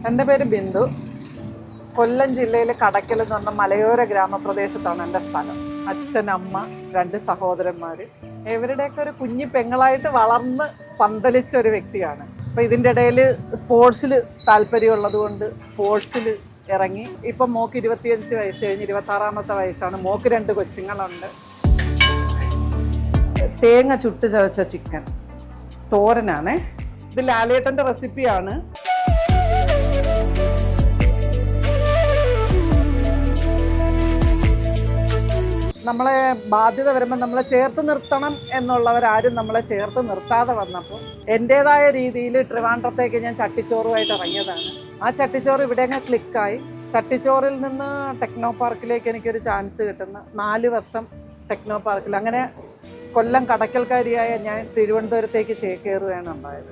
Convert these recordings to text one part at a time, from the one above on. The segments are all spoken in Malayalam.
എൻ്റെ പേര് ബിന്ദു. കൊല്ലം ജില്ലയിലെ കടയ്ക്കൽ എന്ന് പറഞ്ഞ മലയോര ഗ്രാമപ്രദേശത്താണ് എൻ്റെ സ്ഥലം. അച്ഛൻ, അമ്മ, 2 സഹോദരന്മാർ, ഇവരുടെയൊക്കെ ഒരു കുഞ്ഞി പെങ്ങളായിട്ട് വളർന്ന് പന്തലിച്ച ഒരു വ്യക്തിയാണ്. അപ്പോൾ ഇതിൻ്റെ ഇടയിൽ സ്പോർട്സിൽ താല്പര്യമുള്ളത് കൊണ്ട് സ്പോർട്സിൽ ഇറങ്ങി. ഇപ്പം മോക്ക് 25 വയസ്സ് കഴിഞ്ഞ് 26ാമത്തെ വയസ്സാണ്. മോക്ക് 2 കൊച്ചുങ്ങളുണ്ട്. തേങ്ങ ചുട്ട് ചതച്ച ചിക്കൻ തോരനാണ്. ഇത് ലാലേട്ടൻ്റെ റെസിപ്പിയാണ്. നമ്മളെ ബാധ്യത വരുമ്പോൾ നമ്മളെ ചേർത്ത് നിർത്തണം എന്നുള്ളവരാരും നമ്മളെ ചേർത്ത് നിർത്താതെ വന്നപ്പോൾ എൻ്റേതായ രീതിയിൽ ട്രിവാൻഡ്രത്തേക്ക് ഞാൻ ചട്ടിച്ചോറുമായിട്ട് ഇറങ്ങിയതാണ്. ആ ചട്ടിച്ചോറ് ഇവിടെ അങ്ങ് ക്ലിക്കായി. ചട്ടിച്ചോറിൽ നിന്ന് ടെക്നോ പാർക്കിലേക്ക് എനിക്കൊരു ചാൻസ് കിട്ടുന്ന 4 വർഷം ടെക്നോ പാർക്കിൽ. അങ്ങനെ കൊല്ലം കടയ്ക്കൽക്കാരിയായ ഞാൻ തിരുവനന്തപുരത്തേക്ക് ചേക്കേറുകയാണ് ഉണ്ടായത്.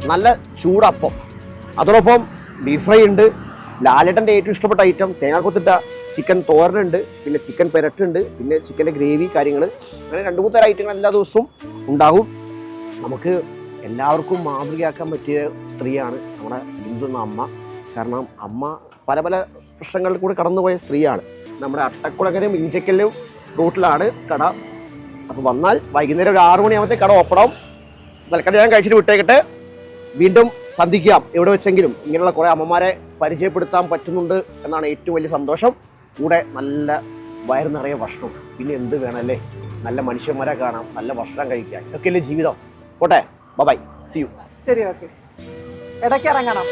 നല്ല ചൂടപ്പം, അതോടൊപ്പം ബീഫ് ഫ്രൈ ഉണ്ട്. ലാലേട്ടൻ്റെ ഏറ്റവും ഇഷ്ടപ്പെട്ട ഐറ്റം തേങ്ങാക്കൊത്തിട്ട ചിക്കൻ തോരനുണ്ട്, പിന്നെ ചിക്കൻ പെരട്ടുണ്ട്, പിന്നെ ചിക്കൻ്റെ ഗ്രേവി കാര്യങ്ങൾ. അങ്ങനെ 2-3 തരം ഐറ്റങ്ങൾ എല്ലാ ദിവസവും ഉണ്ടാകും. നമുക്ക് എല്ലാവർക്കും മാതൃകയാക്കാൻ പറ്റിയ സ്ത്രീയാണ് നമ്മുടെ ബിന്ദു എന്ന അമ്മ. കാരണം അമ്മ പല പല പ്രശ്നങ്ങളിൽ കൂടി കടന്നുപോയ സ്ത്രീയാണ്. നമ്മുടെ അട്ടക്കുളങ്ങരയും ഇഞ്ചക്കലും റൂട്ടിലാണ് കട. അപ്പോൾ വന്നാൽ വൈകുന്നേരം ഒരു 6 മണിയാകുമ്പോഴത്തെ കട ഓപ്പണാവും. തൽക്കാലം ഞാൻ കഴിച്ചിട്ട് വിട്ടേക്കട്ടെ. വീണ്ടും സന്ധിക്കാം എവിടെ വെച്ചെങ്കിലും. ഇങ്ങനെയുള്ള കുറേ അമ്മമാരെ പരിചയപ്പെടുത്താൻ പറ്റുന്നുണ്ട് എന്നാണ് ഏറ്റവും വലിയ സന്തോഷം. കൂടെ നല്ല വയറ് നിറയെ ഭക്ഷണം, പിന്നെ എന്ത് വേണമല്ലേ, നല്ല മനുഷ്യന്മാരെ കാണാം, നല്ല ഭക്ഷണം കഴിക്കാം. ഇതൊക്കെയല്ലേ ജീവിതം. പോട്ടെ, ബൈ, സി യു. ശരി, ഓക്കെ. ഇടയ്ക്ക് ഇറങ്ങണം.